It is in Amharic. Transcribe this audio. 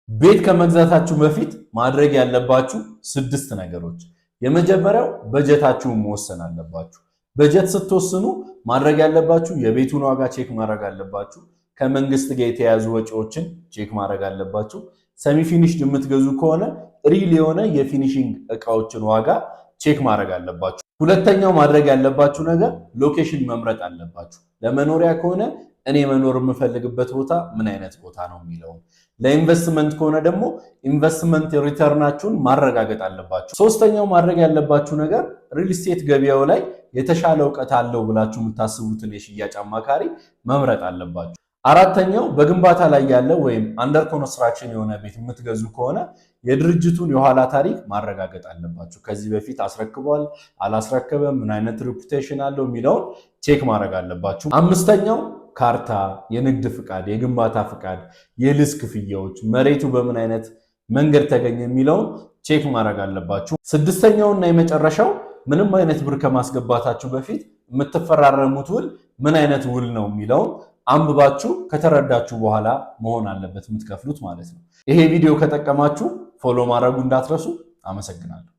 ቤት ከመግዛታችሁ በፊት ማድረግ ያለባችሁ 6 ነገሮች። የመጀመሪያው በጀታችሁን መወሰን አለባችሁ። በጀት ስትወስኑ ማድረግ ያለባችሁ የቤቱን ዋጋ ቼክ ማድረግ አለባችሁ። ከመንግስት ጋር የተያዙ ወጪዎችን ቼክ ማድረግ አለባችሁ። ሰሚ ፊኒሽድ የምትገዙ ከሆነ ሪል የሆነ የፊኒሺንግ እቃዎችን ዋጋ ቼክ ማድረግ አለባችሁ። ሁለተኛው ማድረግ ያለባችሁ ነገር ሎኬሽን መምረጥ አለባችሁ። ለመኖሪያ ከሆነ እኔ መኖር የምፈልግበት ቦታ ምን አይነት ቦታ ነው የሚለውን፣ ለኢንቨስትመንት ከሆነ ደግሞ ኢንቨስትመንት ሪተርናችሁን ማረጋገጥ አለባችሁ። ሶስተኛው ማድረግ ያለባችሁ ነገር ሪል ስቴት ገበያው ላይ የተሻለ እውቀት አለው ብላችሁ የምታስቡትን የሽያጭ አማካሪ መምረጥ አለባችሁ። አራተኛው በግንባታ ላይ ያለ ወይም አንደር ኮንስትራክሽን የሆነ ቤት የምትገዙ ከሆነ የድርጅቱን የኋላ ታሪክ ማረጋገጥ አለባችሁ። ከዚህ በፊት አስረክቧል አላስረከበም፣ ምን አይነት ሪፑቴሽን አለው የሚለውን ቼክ ማድረግ አለባችሁ። አምስተኛው ካርታ፣ የንግድ ፍቃድ፣ የግንባታ ፍቃድ፣ የሊዝ ክፍያዎች፣ መሬቱ በምን አይነት መንገድ ተገኘ የሚለውን ቼክ ማድረግ አለባችሁ። ስድስተኛውና የመጨረሻው ምንም አይነት ብር ከማስገባታችሁ በፊት የምትፈራረሙት ውል ምን አይነት ውል ነው የሚለውን አንብባችሁ ከተረዳችሁ በኋላ መሆን አለበት የምትከፍሉት ማለት ነው። ይሄ ቪዲዮ ከጠቀማችሁ ፎሎ ማድረጉ እንዳትረሱ። አመሰግናለሁ።